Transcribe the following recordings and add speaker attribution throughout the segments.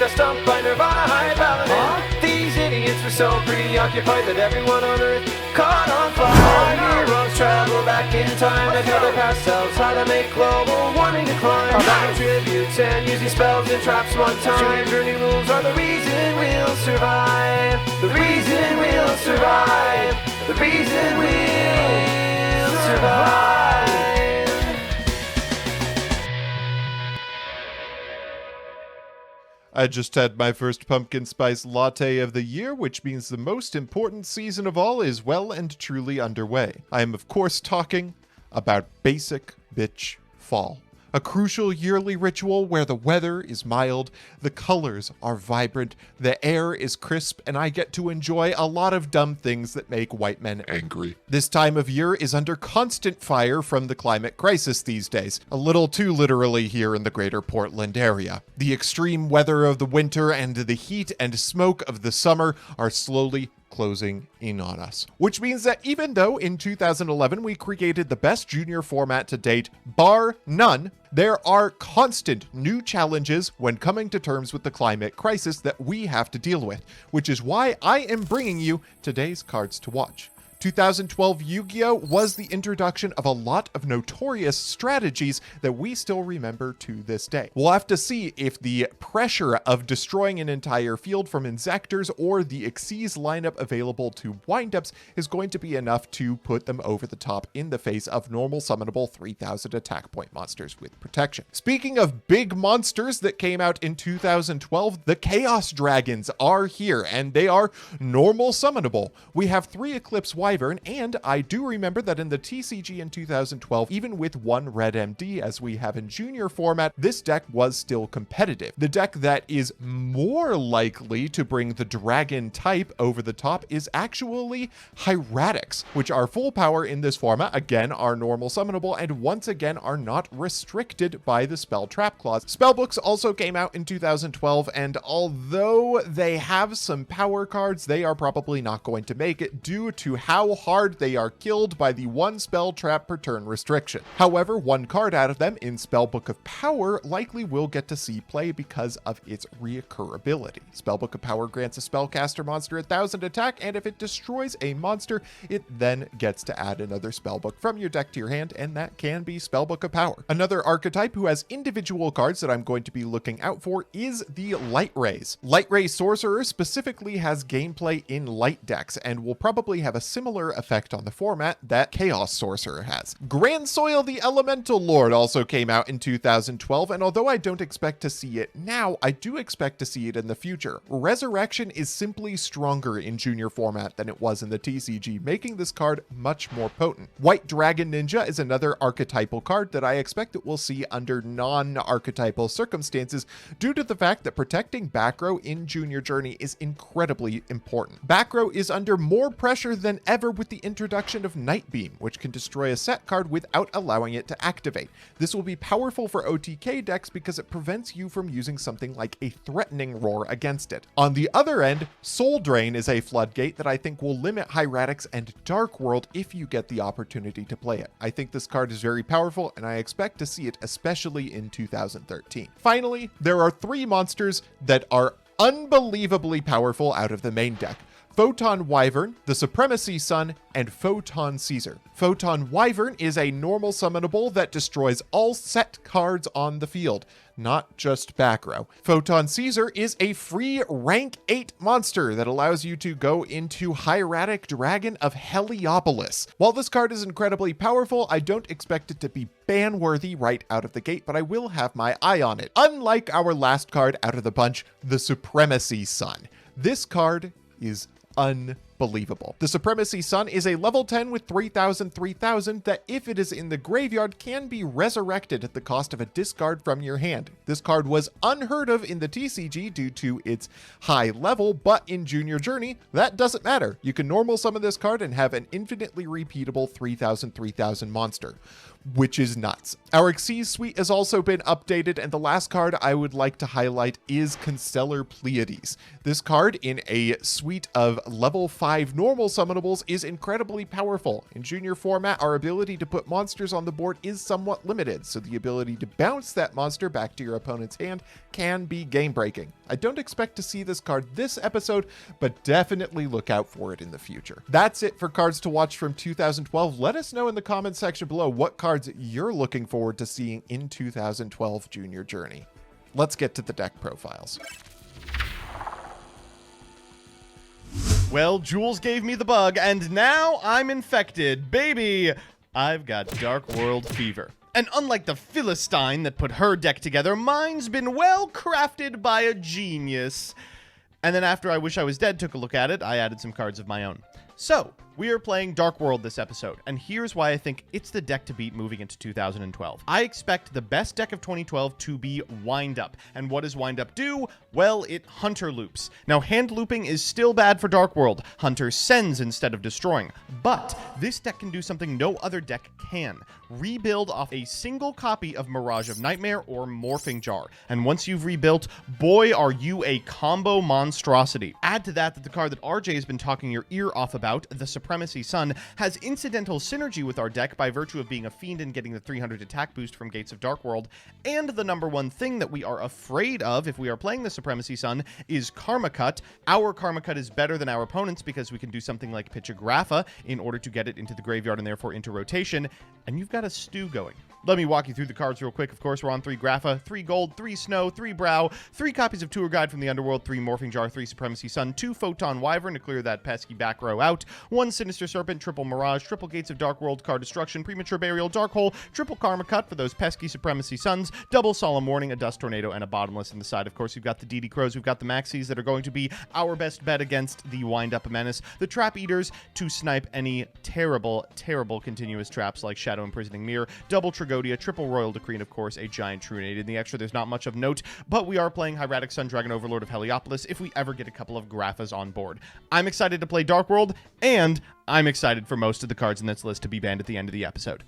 Speaker 1: got stumped by Nirvana High Paladin. These idiots were so preoccupied that everyone on Earth caught on fire. Heroes travel back in time to tell their past selves how to make global warming decline. Battle tributes and using spells and traps one time. Journey rules are the reason we'll survive. The reason we'll survive. The reason we'll survive.
Speaker 2: I just had my first pumpkin spice latte of the year, which means the most important season of all is well and truly underway. I am of course talking about Basic Bitch Fall. A crucial yearly ritual where the weather is mild, the colors are vibrant, the air is crisp, and I get to enjoy a lot of dumb things that make white men angry. This time of year is under constant fire from the climate crisis these days, a little too literally here in the greater Portland area. The extreme weather of the winter and the heat and smoke of the summer are slowly closing in on us. Which means that even though in 2011 we created the best junior format to date, bar none, there are constant new challenges when coming to terms with the climate crisis that we have to deal with, which is why I am bringing you today's cards to watch. 2012 Yu-Gi-Oh! Was the introduction of a lot of notorious strategies that we still remember to this day. We'll have to see if the pressure of destroying an entire field from Insectors or the Xyz lineup available to windups is going to be enough to put them over the top in the face of normal summonable 3000 attack point monsters with protection. Speaking of big monsters that came out in 2012, the Chaos Dragons are here, and they are normal summonable. We have 3 Eclipse Wyvern, and I do remember that in the TCG in 2012, even with 1 Red MD as we have in junior format, this deck was still competitive. The deck that is more likely to bring the dragon type over the top is actually Hieratics, which are full power in this format, again are normal summonable, and once again are not restricted by the spell trap clause. Spellbooks also came out in 2012, and although they have some power cards, they are probably not going to make it due to how hard they are killed by the 1 spell trap per turn restriction. However, 1 card out of them in Spellbook of Power likely will get to see play because of its reoccurability. Spellbook of Power grants a spellcaster monster 1000 attack, and if it destroys a monster, it then gets to add another spellbook from your deck to your hand, and that can be Spellbook of Power. Another archetype who has individual cards that I'm going to be looking out for is the Light Rays. Light Ray Sorcerer specifically has gameplay in light decks, and will probably have a similar effect on the format that Chaos Sorcerer has. Grand Soil the Elemental Lord also came out in 2012, and although I don't expect to see it now, I do expect to see it in the future. Resurrection is simply stronger in junior format than it was in the TCG, making this card much more potent. White Dragon Ninja is another archetypal card that I expect that we'll see under non-archetypal circumstances due to the fact that protecting back row in Junior Journey is incredibly important. Back row is under more pressure than ever with the introduction of Night Beam, which can destroy a set card without allowing it to activate. This will be powerful for OTK decks because it prevents you from using something like a Threatening Roar against it. On the other end, Soul Drain is a floodgate that I think will limit Hieratics and Dark World if you get the opportunity to play it. I think this card is very powerful, and I expect to see it especially in 2013. Finally, there are 3 monsters that are unbelievably powerful out of the main deck: Photon Wyvern, the Supremacy Sun, and Photon Caesar. Photon Wyvern is a normal summonable that destroys all set cards on the field, not just back row. Photon Caesar is a free rank 8 monster that allows you to go into Hieratic Dragon of Heliopolis. While this card is incredibly powerful, I don't expect it to be ban-worthy right out of the gate, but I will have my eye on it. Unlike our last card out of the bunch, the Supremacy Sun. This card is unbelievable. The Supremacy Sun is a level 10 with 3000 that, if it is in the graveyard, can be resurrected at the cost of a discard from your hand. This card was unheard of in the TCG due to its high level, but in Junior Journey, that doesn't matter. You can normal summon this card and have an infinitely repeatable 3000 monster. which is nuts. Our Xyz suite has also been updated, and the last card I would like to highlight is Constellar Pleiades. This card in a suite of level 5 normal summonables is incredibly powerful. In Junior format, our ability to put monsters on the board is somewhat limited, so the ability to bounce that monster back to your opponent's hand can be game-breaking. I don't expect to see this card this episode, but definitely look out for it in the future. That's it for cards to watch from 2012. Let us know in the comments section below what cards you're looking forward to seeing in 2012 Junior Journey. Let's get to the deck profiles.
Speaker 3: Well, Jules gave me the bug, and now I'm infected. Baby, I've got Dark World fever. And unlike the Philistine that put her deck together, mine's been well crafted by a genius. And then after I Wish I Was Dead took a look at it, I added some cards of my own. So, we are playing Dark World this episode, and here's why I think it's the deck to beat moving into 2012. I expect the best deck of 2012 to be Wind Up. And what does Wind Up do? Well, it Hunter loops. Now, hand looping is still bad for Dark World. Hunter sends instead of destroying. But this deck can do something no other deck can. Rebuild off a single copy of Mirage of Nightmare or Morphing Jar. And once you've rebuilt, boy, are you a combo monstrosity. Add to that the card that RJ has been talking your ear off about, the Supremacy Sun, has incidental synergy with our deck by virtue of being a fiend and getting the 300 attack boost from Gates of Dark World. And the number one thing that we are afraid of if we are playing the Supremacy Sun is Karma Cut. Our Karma Cut is better than our opponent's because we can do something like pitch a Grapha in order to get it into the graveyard and therefore into rotation, and you've got a stew going. Let me walk you through the cards real quick. Of course, we're on 3 Grapha, 3 Gold, 3 Snow, 3 Brow, 3 copies of Tour Guide from the Underworld, 3 Morphing Jar, 3 Supremacy Sun, 2 Photon Wyvern to clear that pesky back row out, 1 Sinister Serpent, triple Mirage, triple Gates of Dark World, card destruction, Premature Burial, Dark Hole, triple Karma Cut for those pesky Supremacy Suns, double Solemn Warning, a Dust Tornado, and a Bottomless in the side. Of course, we've got the DD Crows, we've got the Maxis that are going to be our best bet against the Wind Up Menace, the Trap Eaters to snipe any terrible, terrible continuous traps like Shadow Imprisoning Mirror, double Tragodia, triple Royal Decree, and of course a giant Trunade. In the extra, there's not much of note, but we are playing Hieratic Sun, Dragon Overlord of Heliopolis if we ever get a couple of Graphas on board. I'm excited to play Dark World, and I'm excited for most of the cards in this list to be banned at the end of the episode.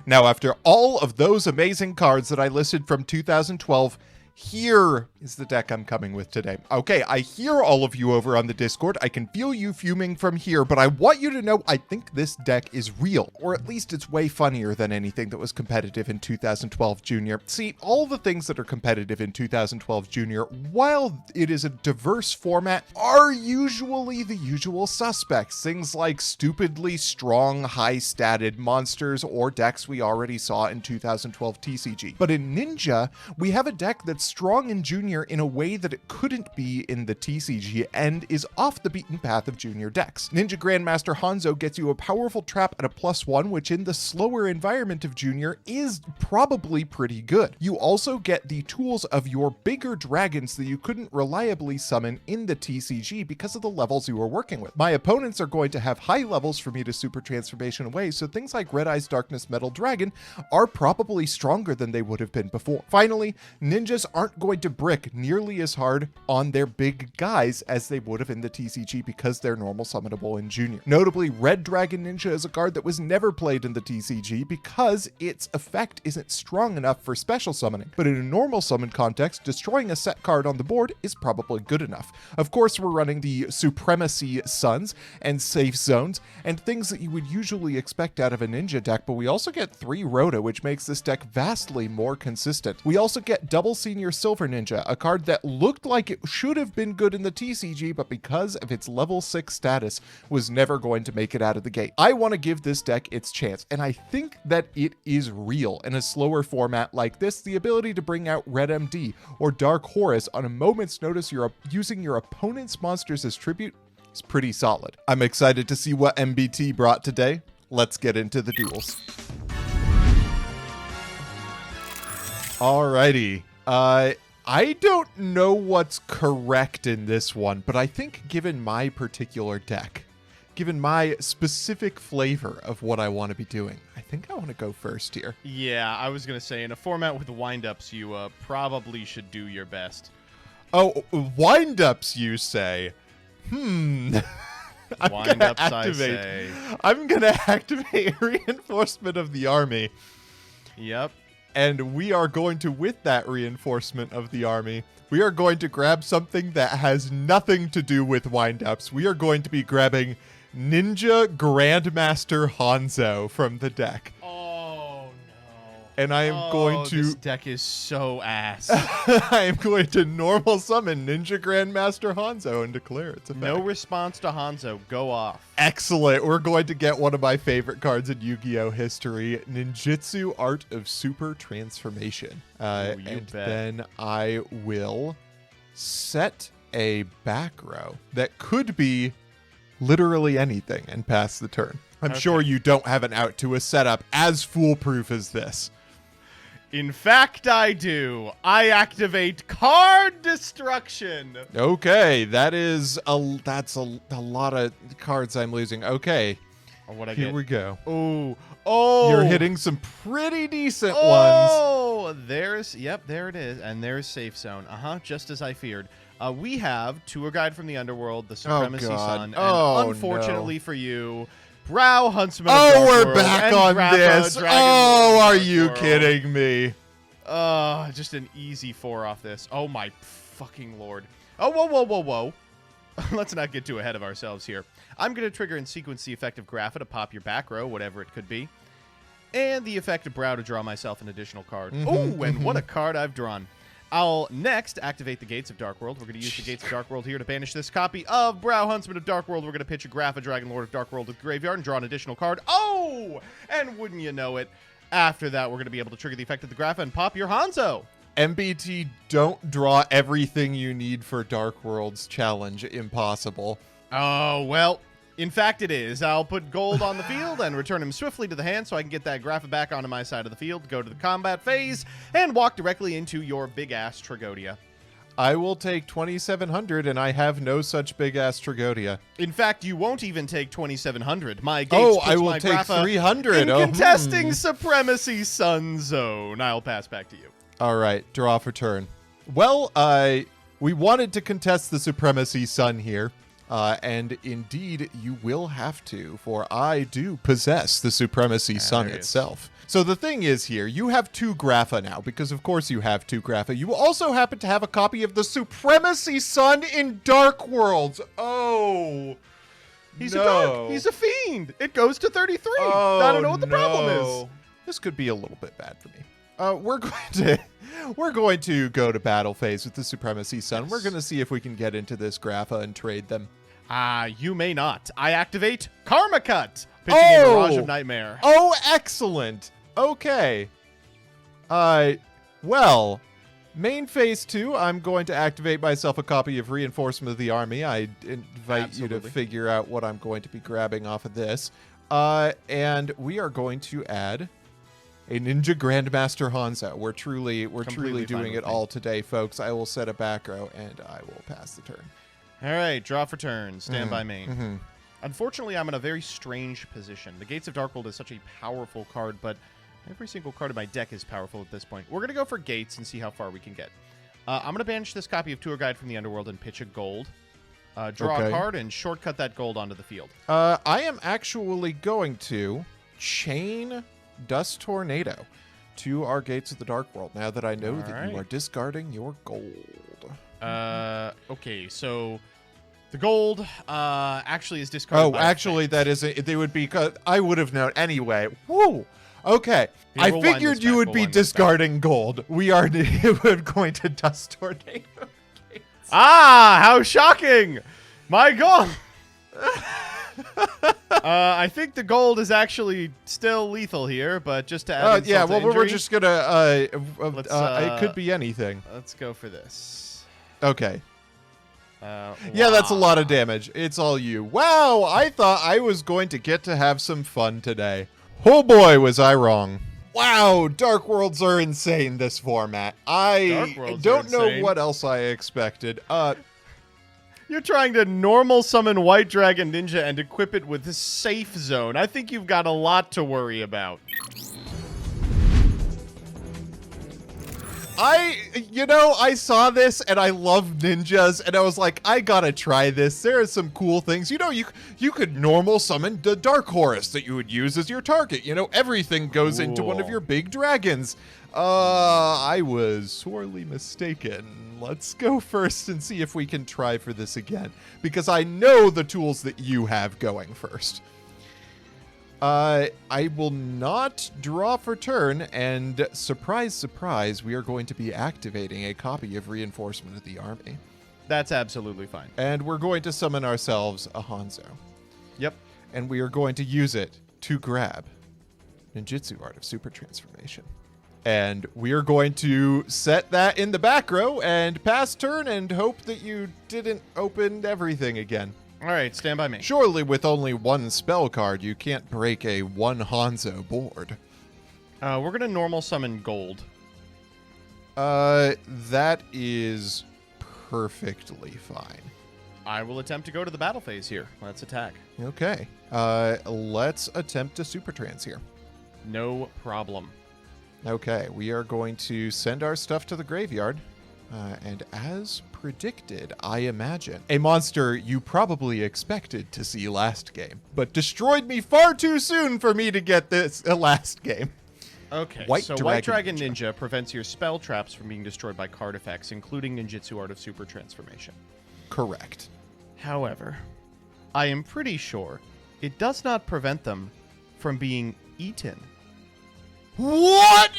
Speaker 2: Now, after all of those amazing cards that I listed from 2012, here is the deck I'm coming with today. Okay, I hear all of you over on the Discord. I can feel you fuming from here, but I want you to know I think this deck is real, or at least it's way funnier than anything that was competitive in 2012 Junior. See, all the things that are competitive in 2012 Junior, while it is a diverse format, are usually the usual suspects. Things like stupidly strong, high-statted monsters or decks we already saw in 2012 TCG. But in Ninja, we have a deck that's strong in Junior in a way that it couldn't be in the TCG and is off the beaten path of Junior decks. Ninja Grandmaster Hanzo gets you a powerful trap at a +1, which in the slower environment of Junior is probably pretty good. You also get the tools of your bigger dragons that you couldn't reliably summon in the TCG because of the levels you were working with. My opponents are going to have high levels for me to super transformation away, so things like Red Eyes Darkness Metal Dragon are probably stronger than they would have been before. Finally, ninjas aren't going to brick nearly as hard on their big guys as they would have in the TCG because they're normal summonable in Junior. Notably, Red Dragon Ninja is a card that was never played in the TCG because its effect isn't strong enough for special summoning. But in a normal summon context, destroying a set card on the board is probably good enough. Of course, we're running the Supremacy Suns and Safe Zones and things that you would usually expect out of a Ninja deck, but we also get 3 Rhoda, which makes this deck vastly more consistent. We also get double Senior Silver Ninja, a card that looked like it should have been good in the TCG, but because of its level 6 status, was never going to make it out of the gate. I want to give this deck its chance, and I think that it is real. In a slower format like this, the ability to bring out Red MD or Dark Horus on a moment's notice you're using your opponent's monsters as tribute is pretty solid. I'm excited to see what MBT brought today. Let's get into the duels. Alrighty. I don't know what's correct in this one, but I think given my particular deck, given my specific flavor of what I want to be doing, I think I want to go first here.
Speaker 3: Yeah, I was going to say, in a format with wind-ups, you probably should do your best.
Speaker 2: Oh, wind-ups, you say?
Speaker 3: Wind-ups, I say.
Speaker 2: I'm going to activate Reinforcement of the Army.
Speaker 3: Yep.
Speaker 2: And we are going to, with that reinforcement of the army, we are going to grab something that has nothing to do with wind-ups. We are going to be grabbing Ninja Grandmaster Hanzo from the deck.
Speaker 3: Oh, no.
Speaker 2: And I am going to...
Speaker 3: This deck is so ass.
Speaker 2: I am going to normal summon Ninja Grandmaster Hanzo and declare its effect.
Speaker 3: No response to Hanzo. Go off.
Speaker 2: Excellent. We're going to get one of my favorite cards in Yu-Gi-Oh! History, Ninjutsu Art of Super Transformation. And
Speaker 3: bet.
Speaker 2: then I will set a back row that could be literally anything and pass the turn. I'm sure you don't have an out to a setup as foolproof as this.
Speaker 3: In fact, I do. I activate Card Destruction.
Speaker 2: Okay, that's a lot of cards I'm losing. Okay, here we go.
Speaker 3: Oh,
Speaker 2: You're hitting some pretty decent ones.
Speaker 3: Oh, there it is, and there's Safe Zone. Just as I feared. We have Tour Guide from the Underworld, the Supremacy Sun, and unfortunately for you, Brow Huntsman of Dark
Speaker 2: we're
Speaker 3: World,
Speaker 2: back
Speaker 3: and
Speaker 2: on
Speaker 3: Grappa,
Speaker 2: this.
Speaker 3: Dragon Lord of
Speaker 2: Are
Speaker 3: Dark
Speaker 2: you
Speaker 3: World.
Speaker 2: kidding me?
Speaker 3: Just an easy 4 off this. Oh my fucking lord. Oh, whoa. Let's not get too ahead of ourselves here. I'm going to trigger and sequence the effect of Grappa to pop your back row, whatever it could be. And the effect of Brow to draw myself an additional card. And what a card I've drawn. I'll next activate the Gates of Dark World. We're going to use the Gates of Dark World here to banish this copy of Brow Huntsman of Dark World. We're going to pitch a Grappa, Dragon Lord of Dark World to the graveyard and draw an additional card. Oh! And wouldn't you know it, after that, we're going to be able to trigger the effect of the Grappa and pop your Hanzo.
Speaker 2: MBT, don't draw everything you need for Dark World's challenge impossible.
Speaker 3: Oh, well, in fact it is. I'll put gold on the field and return him swiftly to the hand so I can get that Grappa back onto my side of the field, go to the combat phase, and walk directly into your big-ass Tragodia.
Speaker 2: I will take 2,700, and I have no such big-ass Tragodia.
Speaker 3: In fact, you won't even take 2,700. My Gates puts
Speaker 2: I will
Speaker 3: my
Speaker 2: take
Speaker 3: Grappa
Speaker 2: 300.
Speaker 3: in contesting Supremacy Sun Zone. I'll pass back to you.
Speaker 2: All right, draw for turn. Well, we wanted to contest the Supremacy Sun here, and indeed you will have to, for I do possess the Supremacy Sun itself. So the thing is here, you have 2 Grappa now, because of course you have 2 Grappa. You also happen to have a copy of the Supremacy Sun in Dark Worlds. Oh,
Speaker 3: He's a fiend. It goes to 33. I don't know what the problem is.
Speaker 2: This could be a little bit bad for me. We're going to go to battle phase with the Supremacy Sun. Yes. We're going to see if we can get into this Grappa and trade them.
Speaker 3: You may not. I activate Karma Cut, pitching a Mirage of Nightmare.
Speaker 2: Oh, excellent. Okay. Well, main phase 2, I'm going to activate myself a copy of Reinforcement of the Army. I invite you to figure out what I'm going to be grabbing off of this. And we are going to add a Ninja Grandmaster Hanzo. We're truly doing it all today, folks. I will set a back row, and I will pass the turn.
Speaker 3: All right, draw for turn. Stand by main. Unfortunately, I'm in a very strange position. The Gates of Dark World is such a powerful card, but every single card in my deck is powerful at this point. We're going to go for Gates and see how far we can get. I'm going to banish this copy of Tour Guide from the Underworld and pitch a gold. Draw a card and shortcut that gold onto the field.
Speaker 2: I am actually going to chain Dust Tornado to our Gates of the Dark World now that I know that you are discarding your gold.
Speaker 3: Okay, so the gold actually is discarded.
Speaker 2: Oh, actually, that is they would be. I would have known anyway. Woo. Okay,
Speaker 3: Here,
Speaker 2: I figured you would be discarding gold. We are going to Dust Tornado.
Speaker 3: How shocking! My God. I think the gold is actually still lethal here, but just to add
Speaker 2: yeah, well,
Speaker 3: injury,
Speaker 2: we're just gonna. It could be anything.
Speaker 3: Let's go for this.
Speaker 2: Okay. Yeah, that's a lot of damage. It's all you. Wow, I thought I was going to get to have some fun today. Oh boy, was I wrong. Wow, Dark Worlds are insane this format. I don't know what else I expected.
Speaker 3: You're trying to normal summon White Dragon Ninja and equip it with Safe Zone. I think you've got a lot to worry about.
Speaker 2: I saw this and I love ninjas and I was like, I gotta try this. There are some cool things. You could normal summon the Dark Horus that you would use as your target. Everything goes into one of
Speaker 3: Cool.
Speaker 2: your big dragons. I was sorely mistaken. Let's go first and see if we can try for this again, because I know the tools that you have going first. I will not draw for turn, and surprise, surprise, we are going to be activating a copy of Reinforcement of the Army.
Speaker 3: That's absolutely fine.
Speaker 2: And we're going to summon ourselves a Hanzo.
Speaker 3: Yep.
Speaker 2: And we are going to use it to grab Ninjutsu Art of Super Transformation. And we are going to set that in the back row and pass turn and hope that you didn't open everything again.
Speaker 3: All right, stand by me.
Speaker 2: Surely with only one spell card, you can't break a one Hanzo board.
Speaker 3: We're going to normal summon gold.
Speaker 2: That is perfectly fine.
Speaker 3: I will attempt to go to the battle phase here. Let's attack.
Speaker 2: Okay. Let's attempt a super trans here.
Speaker 3: No problem.
Speaker 2: Okay, we are going to send our stuff to the graveyard. And as predicted, I imagine, a monster you probably expected to see last game, but destroyed me far too soon for me to get this last game.
Speaker 3: Okay,
Speaker 2: White
Speaker 3: White
Speaker 2: Dragon
Speaker 3: Dragon Ninja prevents your spell traps from being destroyed by card effects, including Ninjutsu Art of Super Transformation.
Speaker 2: Correct.
Speaker 3: However, I am pretty sure it does not prevent them from being eaten.
Speaker 2: What?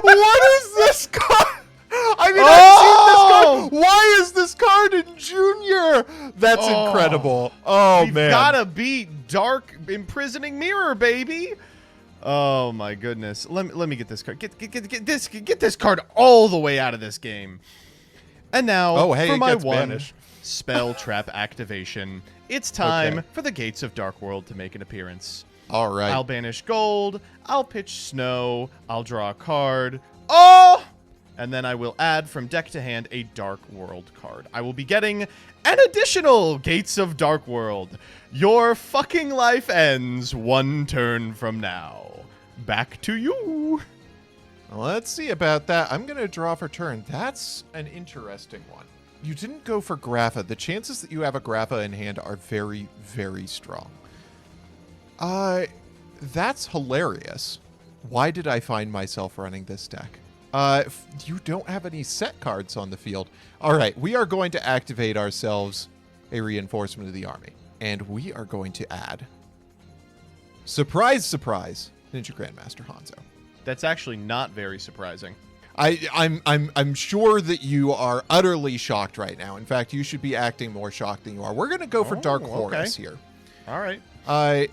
Speaker 2: What is this card? I mean, I've seen this card. Why is this card in Junior? That's incredible. Oh,
Speaker 3: We've
Speaker 2: man.
Speaker 3: gotta beat Dark Imprisoning Mirror, baby. Oh my goodness. Let me get this card. Get this card all the way out of this game. And now
Speaker 2: Oh, hey,
Speaker 3: for
Speaker 2: it
Speaker 3: my
Speaker 2: gets
Speaker 3: one
Speaker 2: banished.
Speaker 3: spell trap activation. It's time
Speaker 2: Okay.
Speaker 3: for the Gates of Dark World to make an appearance.
Speaker 2: All right.
Speaker 3: I'll banish gold. I'll pitch snow. I'll draw a card. Oh! And then I will add from deck to hand a Dark World card. I will be getting an additional Gates of Dark World. Your fucking life ends one turn from now. Back to you.
Speaker 2: Let's see about that. I'm going to draw for turn. That's an interesting one. You didn't go for Grapha. The chances that you have a Grapha in hand are very, very strong. That's hilarious. Why did I find myself running this deck? You don't have any set cards on the field. All right, we are going to activate ourselves a Reinforcement of the Army. And we are going to add, surprise, surprise, Ninja Grandmaster Hanzo.
Speaker 3: That's actually not very surprising.
Speaker 2: I'm sure that you are utterly shocked right now. In fact, you should be acting more shocked than you are. We're going to go for Dark Horus here.
Speaker 3: All right.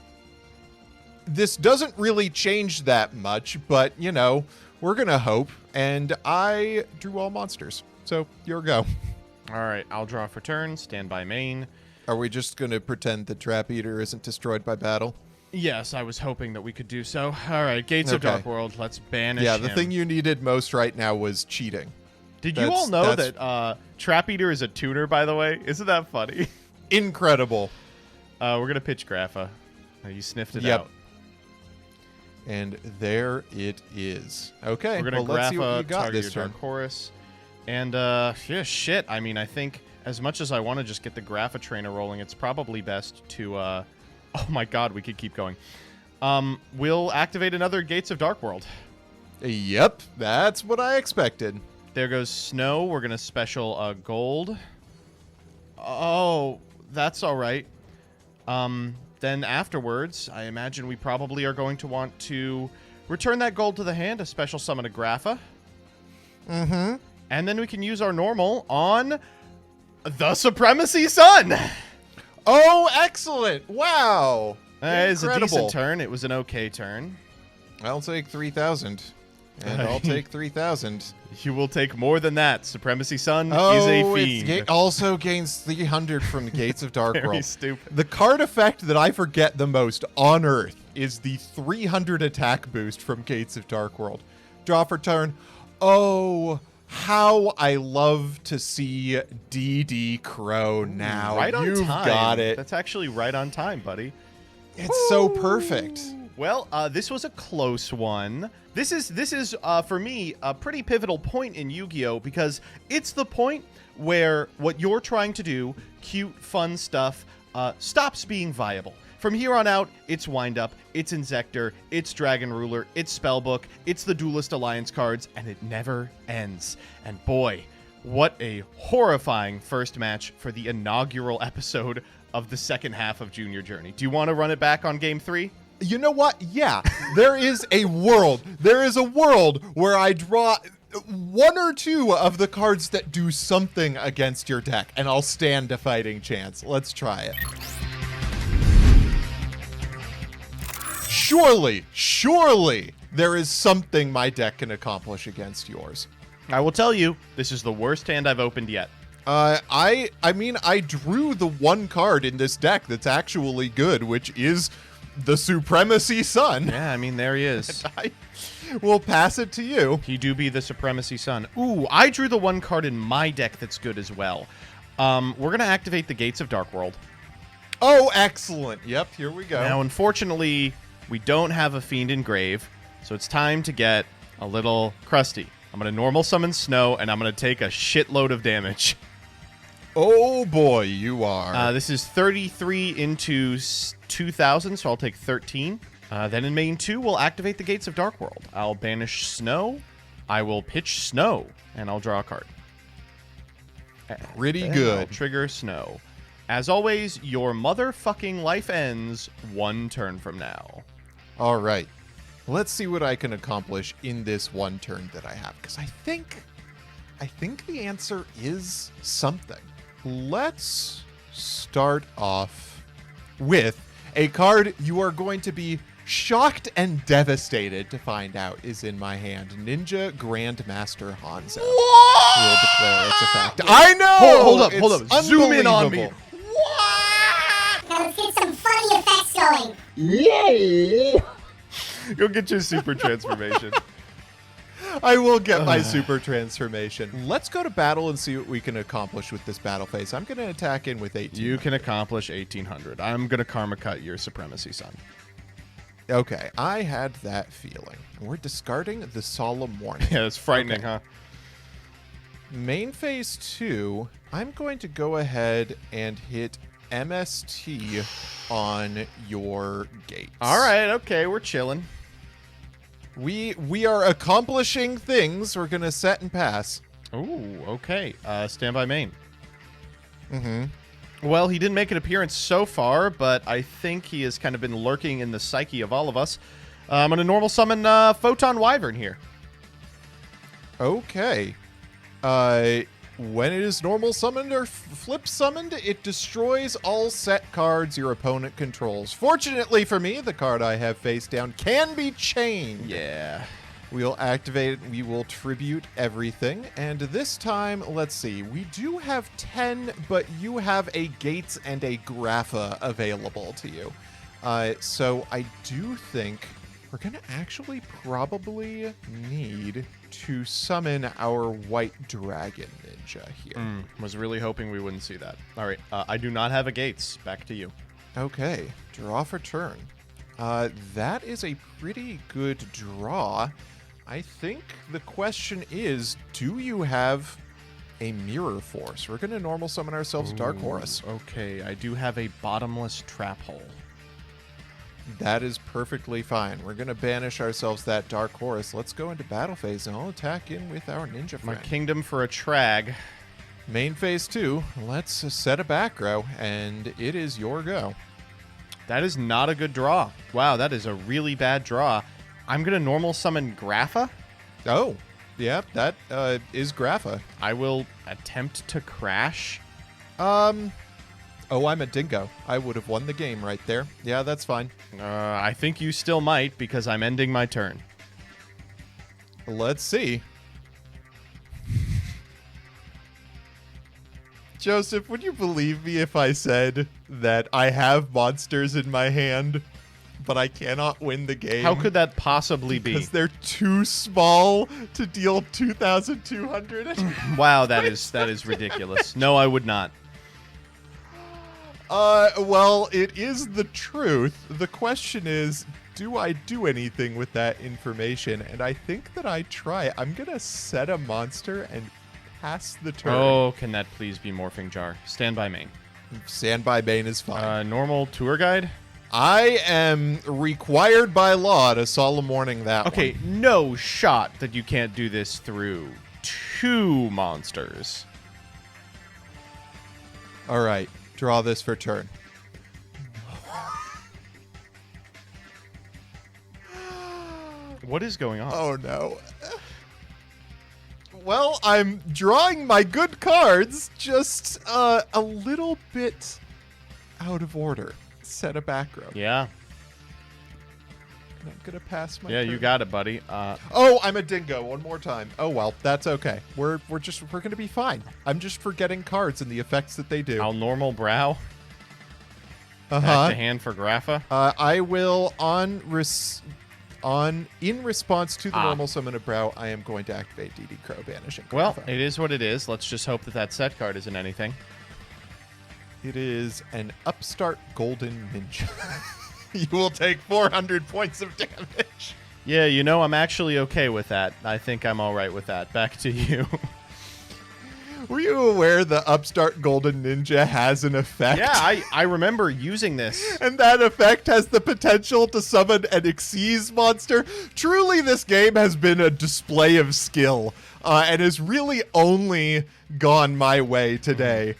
Speaker 2: This doesn't really change that much, but, we're going to hope. And I drew all monsters. So, your go.
Speaker 3: All right. I'll draw for turn. Stand by main.
Speaker 2: Are we just going to pretend the Trap Eater isn't destroyed by battle?
Speaker 3: Yes, I was hoping that we could do so. All right. Gates of
Speaker 2: Okay.
Speaker 3: Dark World. Let's banish
Speaker 2: Yeah, the
Speaker 3: him.
Speaker 2: thing you needed most right now was cheating.
Speaker 3: Did you all know
Speaker 2: that's-
Speaker 3: that Trap Eater is a tuner, by the way? Isn't that funny?
Speaker 2: Incredible.
Speaker 3: We're going to pitch Grapha. You sniffed it
Speaker 2: Yep.
Speaker 3: out.
Speaker 2: And there it is. Okay,
Speaker 3: We're going to
Speaker 2: let's see what
Speaker 3: Grapha,
Speaker 2: you got
Speaker 3: target
Speaker 2: this
Speaker 3: your
Speaker 2: turn.
Speaker 3: Dark Horus. And, yeah, shit. I mean, I think as much as I want to just get the Grapha trainer rolling, it's probably best to, oh my god, we could keep going. We'll activate another Gates of Dark World.
Speaker 2: Yep, that's what I expected.
Speaker 3: There goes Snow. We're going to special gold. Oh, that's all right. Then afterwards, I imagine we probably are going to want to return that gold to the hand, a special summon a Grapha.
Speaker 2: Mm-hmm.
Speaker 3: And then we can use our normal on the Supremacy Sun.
Speaker 2: Oh, excellent! Wow!
Speaker 3: It was a
Speaker 2: Incredible.
Speaker 3: decent turn. It was an okay turn.
Speaker 2: I'll take 3,000. And I'll take 3,000.
Speaker 3: You will take more than that. Supremacy Sun
Speaker 2: Oh,
Speaker 3: is a
Speaker 2: it
Speaker 3: fiend.
Speaker 2: also gains 300 from the Gates of Dark
Speaker 3: Very
Speaker 2: World.
Speaker 3: stupid.
Speaker 2: The card effect that I forget the most on Earth is the 300 attack boost from Gates of Dark World. Draw for turn. Oh, how I love to see DD Crow now.
Speaker 3: Right on
Speaker 2: You've
Speaker 3: time.
Speaker 2: got it.
Speaker 3: That's actually right on time, buddy.
Speaker 2: It's so perfect.
Speaker 3: Well, this was a close one. This is for me a pretty pivotal point in Yu-Gi-Oh because it's the point where what you're trying to do, cute, fun stuff, stops being viable. From here on out, it's Wind Up, it's Inzektor, it's Dragon Ruler, it's Spellbook, it's the Duelist Alliance cards, and it never ends. And boy, what a horrifying first match for the inaugural episode of the second half of Junior Journey. Do you want to run it back on Game 3?
Speaker 2: You know what? Yeah, there is a world. There is a world where I draw one or two of the cards that do something against your deck, and I'll stand a fighting chance. Let's try it. Surely, there is something my deck can accomplish against yours.
Speaker 3: I will tell you, this is the worst hand I've opened yet.
Speaker 2: I mean, I drew the one card in this deck that's actually good, which is the Supremacy Sun.
Speaker 3: Yeah, I mean, there he is.
Speaker 2: I will pass it to you.
Speaker 3: He do be the Supremacy Sun. Ooh, I drew the one card in my deck that's good as well. We're going to activate the Gates of Dark World.
Speaker 2: Oh, excellent. Yep, here we go.
Speaker 3: Now, unfortunately, we don't have a Fiend Engrave, so it's time to get a little crusty. I'm going to normal summon Snow, and I'm going to take a shitload of damage.
Speaker 2: Oh, boy, you are.
Speaker 3: This is 33 into 2,000, so I'll take 13. Then in main 2, we'll activate the Gates of Dark World. I'll banish Snow. I will pitch Snow, and I'll draw a card.
Speaker 2: Pretty
Speaker 3: Then
Speaker 2: good.
Speaker 3: I'll trigger Snow. As always, your motherfucking life ends 1 turn from now.
Speaker 2: All right. Let's see what I can accomplish in this one turn that I have, because I think the answer is something. Let's start off with a card you are going to be shocked and devastated to find out is in my hand. Ninja Grandmaster Hanzo. We'll declare it's a fact. I know!
Speaker 3: Hold up. Zoom in on me.
Speaker 4: Now let's get some funny effects going.
Speaker 3: Go get your super transformation.
Speaker 2: I will get my super transformation. Let's go to battle and see what we can accomplish with this battle phase. I'm going to attack in with 18.
Speaker 3: You can accomplish 1,800. I'm going to Karma Cut your Supremacy Sun.
Speaker 2: Okay, I had that feeling. We're discarding the Solemn Warning.
Speaker 3: Yeah, it's frightening, huh?
Speaker 2: Main phase 2, I'm going to go ahead and hit MST on your gates.
Speaker 3: All right, okay, we're chilling.
Speaker 2: We are accomplishing things. We're going to set and pass.
Speaker 3: Ooh, okay. Stand by main.
Speaker 2: Mm-hmm.
Speaker 3: Well, he didn't make an appearance so far, but I think he has kind of been lurking in the psyche of all of us. I'm going to normal summon Photon Wyvern here.
Speaker 2: Okay. When it is normal summoned or flip summoned, it destroys all set cards your opponent controls. Fortunately for me, the card I have face down can be chained.
Speaker 3: Yeah.
Speaker 2: We'll activate it. We will tribute everything. And this time, let's see. We do have 10, but you have a Gates and a Grapha available to you. So I do think we're going to actually probably need to summon our White Dragon Ninja here.
Speaker 3: Was really hoping we wouldn't see that. All right. I do not have a Gates. Back to you.
Speaker 2: Okay. Draw for turn. That is a pretty good draw. I think the question is, do you have a Mirror Force? We're going to normal summon ourselves Dark Horus.
Speaker 3: Okay. I do have a Bottomless Trap Hole.
Speaker 2: That is perfectly fine. We're going to banish ourselves that Dark Horus. Let's go into battle phase, and I'll attack in with our ninja friend.
Speaker 3: My kingdom for a Trag.
Speaker 2: Main phase 2. Let's set a back row, and it is your go.
Speaker 3: That is not a good draw. Wow, that is a really bad draw. I'm going to normal summon Grapha.
Speaker 2: Oh, yeah, that is Grapha.
Speaker 3: I will attempt to crash.
Speaker 2: Oh, I'm a dingo. I would have won the game right there. Yeah, that's fine.
Speaker 3: I think you still might because I'm ending my turn.
Speaker 2: Let's see. Joseph, would you believe me if I said that I have monsters in my hand, but I cannot win the game?
Speaker 3: How could that possibly be?
Speaker 2: Because they're too small to deal 2,200.
Speaker 3: Wow, that is ridiculous. No, I would not.
Speaker 2: Well, it is the truth. The question is, do I do anything with that information? And I think that I try. I'm going to set a monster and pass the turn.
Speaker 3: Oh, can that please be Morphing Jar? Stand by main.
Speaker 2: Standby Bane is fine.
Speaker 3: Normal tour guide?
Speaker 2: I am required by law to solemn warning that
Speaker 3: Okay,
Speaker 2: one.
Speaker 3: no shot that you can't do this through 2 monsters.
Speaker 2: All right, draw this for turn.
Speaker 3: What is going on?
Speaker 2: Oh no. Well, I'm drawing my good cards just a little bit out of order. Set a back row.
Speaker 3: Yeah.
Speaker 2: I'm gonna pass my
Speaker 3: Yeah,
Speaker 2: turn.
Speaker 3: you got it, buddy.
Speaker 2: Oh, I'm a dingo. One more time. Oh well, that's okay. We're gonna be fine. I'm just forgetting cards and the effects that they do.
Speaker 3: I'll normal brow. Back to hand for Grapha.
Speaker 2: I will in response to the normal summon of Brow, I am going to activate DD Crow Banishing.
Speaker 3: Well,
Speaker 2: Grapha.
Speaker 3: it is what it is. Let's just hope that that set card isn't anything.
Speaker 2: It is an Upstart Golden Ninja. You will take 400 points of damage.
Speaker 3: Yeah, you know, I'm actually okay with that. I think I'm all right with that. Back to you.
Speaker 2: Were you aware the Upstart Golden Ninja has an effect?
Speaker 3: Yeah, I remember using this.
Speaker 2: And that effect has the potential to summon an Xyz monster. Truly, this game has been a display of skill and has really only gone my way today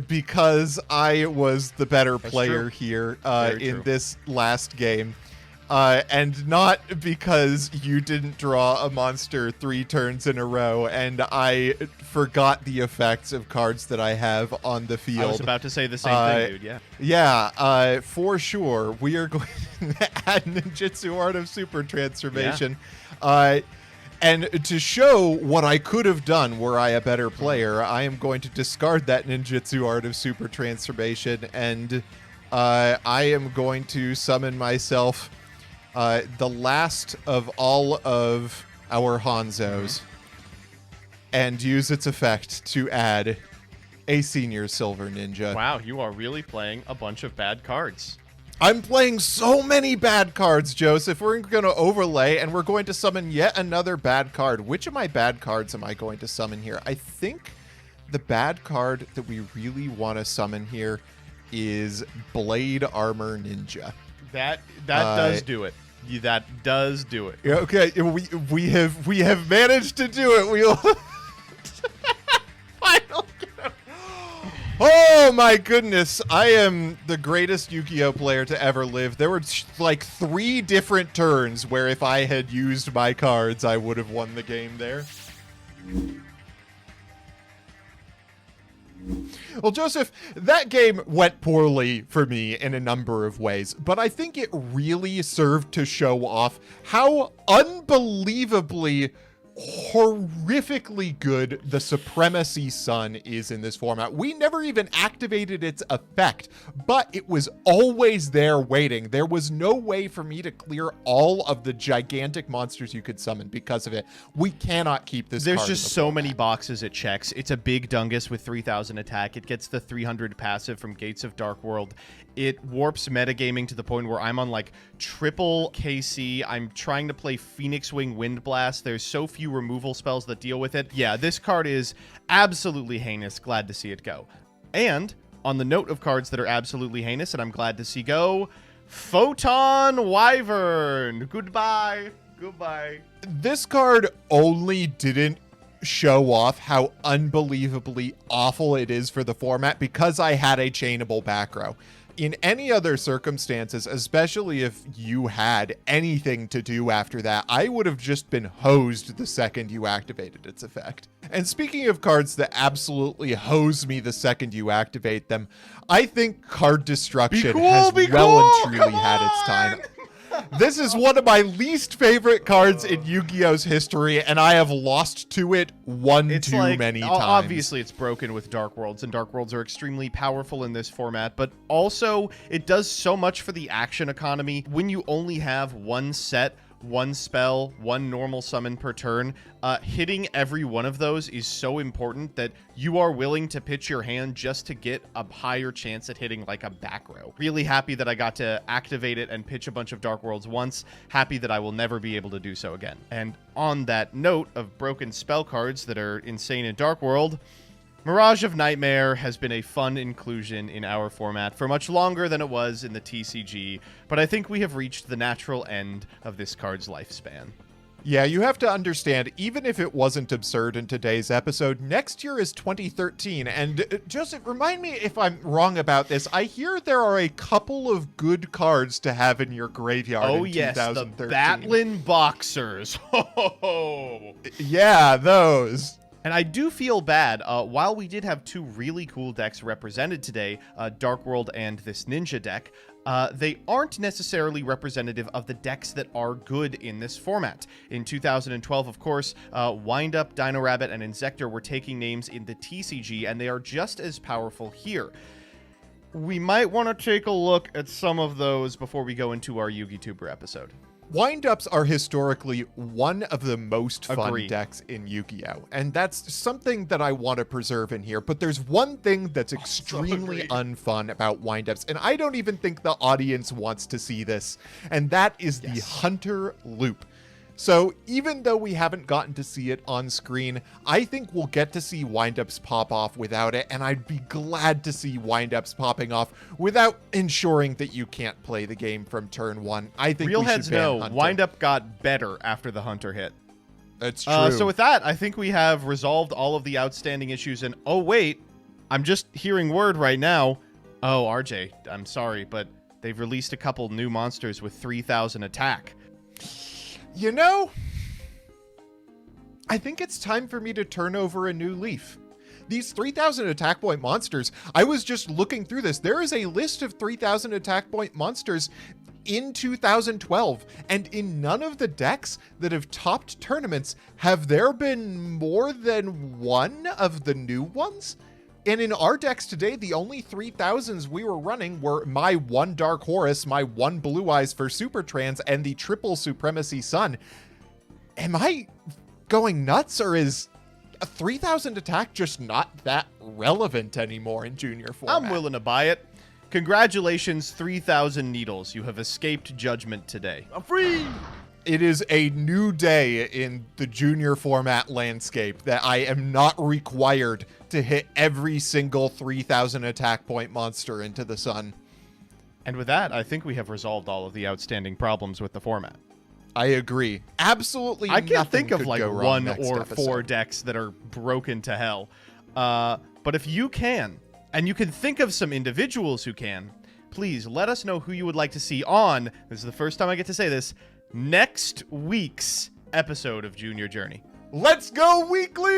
Speaker 2: because I was the better player
Speaker 3: true.
Speaker 2: here
Speaker 3: Very
Speaker 2: in
Speaker 3: true.
Speaker 2: this last game. And not because you didn't draw a monster 3 turns in a row and I forgot the effects of cards that I have on the field.
Speaker 3: I was about to say the same thing, dude. Yeah.
Speaker 2: Yeah, for sure. We are going to add Ninjutsu Art of Super Transformation. And to show what I could have done were I a better player, I am going to discard that Ninjutsu Art of Super Transformation and I am going to summon myself the last of all of our Hanzos and use its effect to add a Senior Silver Ninja.
Speaker 3: Wow, you are really playing a bunch of bad cards.
Speaker 2: I'm playing so many bad cards, Joseph. We're going to overlay, and we're going to summon yet another bad card. Which of my bad cards am I going to summon here? I think the bad card that we really want to summon here is Blade Armor Ninja.
Speaker 3: That does do it. That does do it.
Speaker 2: Yeah, okay, we have managed to do it. We'll final count. Oh my goodness, I am the greatest Yu-Gi-Oh player to ever live. There were like 3 different turns where if I had used my cards, I would have won the game there. Well, Joseph, that game went poorly for me in a number of ways, but I think it really served to show off how unbelievably horrifically good the Supremacy Sun is in this format. We never even activated its effect, but it was always there waiting. There was no way for me to clear all of the gigantic monsters you could summon because of it. We cannot keep this
Speaker 3: There's
Speaker 2: card in
Speaker 3: just
Speaker 2: the
Speaker 3: so
Speaker 2: format.
Speaker 3: many boxes it checks. It's a big Dungus with 3,000 attack. It gets the 300 passive from Gates of Dark World. It warps metagaming to the point where I'm on like triple KC. I'm trying to play Phoenix Wing Wind Blast. There's so few removal spells that deal with it. Yeah, this card is absolutely heinous. Glad to see it go. And on the note of cards that are absolutely heinous and I'm glad to see go, Photon Wyvern. Goodbye. Goodbye.
Speaker 2: This card only didn't show off how unbelievably awful it is for the format because I had a chainable back row. In any other circumstances, especially if you had anything to do after that, I would have just been hosed the second you activated its effect. And speaking of cards that absolutely hose me the second you activate them, I think Card Destruction has well and truly had its time. This is one of my least favorite cards in Yu-Gi-Oh's history, and I have lost to it too many times.
Speaker 3: Obviously, it's broken with Dark Worlds, and Dark Worlds are extremely powerful in this format, but also it does so much for the action economy when you only have one set one spell, one normal summon per turn. Hitting every one of those is so important that you are willing to pitch your hand just to get a higher chance at hitting like a back row. Really happy that I got to activate it and pitch a bunch of Dark Worlds once. Happy that I will never be able to do so again. And on that note of broken spell cards that are insane in Dark World, Mirage of Nightmare has been a fun inclusion in our format for much longer than it was in the TCG, but I think we have reached the natural end of this card's lifespan.
Speaker 2: Yeah, you have to understand, even if it wasn't absurd in today's episode, next year is 2013, and Joseph, remind me if I'm wrong about this. I hear there are a couple of good cards to have in your graveyard in 2013.
Speaker 3: The Batlin Boxers. Ho, ho, ho.
Speaker 2: Yeah, those.
Speaker 3: And I do feel bad. While we did have two really cool decks represented today, Dark World and this Ninja deck, they aren't necessarily representative of the decks that are good in this format. In 2012, of course, Windup, Dino Rabbit, and Insector were taking names in the TCG, and they are just as powerful here. We might want to take a look at some of those before we go into our Yugi Tuber episode.
Speaker 2: Windups are historically one of the most fun
Speaker 3: Agreed.
Speaker 2: decks in Yu-Gi-Oh! And that's something that I want to preserve in here. But there's one thing that's extremely unfun about Windups, and I don't even think the audience wants to see this, and that is the Hunter Loop. So even though we haven't gotten to see it on screen, I think we'll get to see Windups pop off without it, and I'd be glad to see Windups popping off without ensuring that you can't play the game from turn one. I think
Speaker 3: Real
Speaker 2: we
Speaker 3: heads
Speaker 2: should ban
Speaker 3: know,
Speaker 2: Hunter.
Speaker 3: Windup got better after the Hunter hit.
Speaker 2: That's true.
Speaker 3: So with that, I think we have resolved all of the outstanding issues. And oh wait, I'm just hearing word right now. Oh, RJ, I'm sorry, but they've released a couple new monsters with 3,000 attack.
Speaker 2: You know, I think it's time for me to turn over a new leaf. These 3,000 attack point monsters, I was just looking through this. There is a list of 3,000 attack point monsters in 2012, and in none of the decks that have topped tournaments have there been more than one of the new ones. And in our decks today, the only 3,000s we were running were my one Dark Horus, my one Blue Eyes for Super Trans, and the triple Supremacy Sun. Am I going nuts, or is a 3,000 attack just not that relevant anymore in Junior format?
Speaker 3: I'm willing to buy it. Congratulations, 3,000 Needles. You have escaped judgment today.
Speaker 1: I'm free!
Speaker 2: It is a new day in the Junior format landscape that I am not required to hit every single 3,000 attack point monster into the sun.
Speaker 3: And with that, I think we have resolved all of the outstanding problems with the format.
Speaker 2: I agree. Absolutely
Speaker 3: I can't
Speaker 2: nothing
Speaker 3: think of
Speaker 2: could
Speaker 3: like
Speaker 2: go wrong
Speaker 3: one
Speaker 2: next
Speaker 3: or
Speaker 2: episode.
Speaker 3: 4 decks that are broken to hell. But if you can, and you can think of some individuals who can, please let us know who you would like to see on, this is the first time I get to say this, next week's episode of Junior Journey.
Speaker 2: Let's go, Weekly!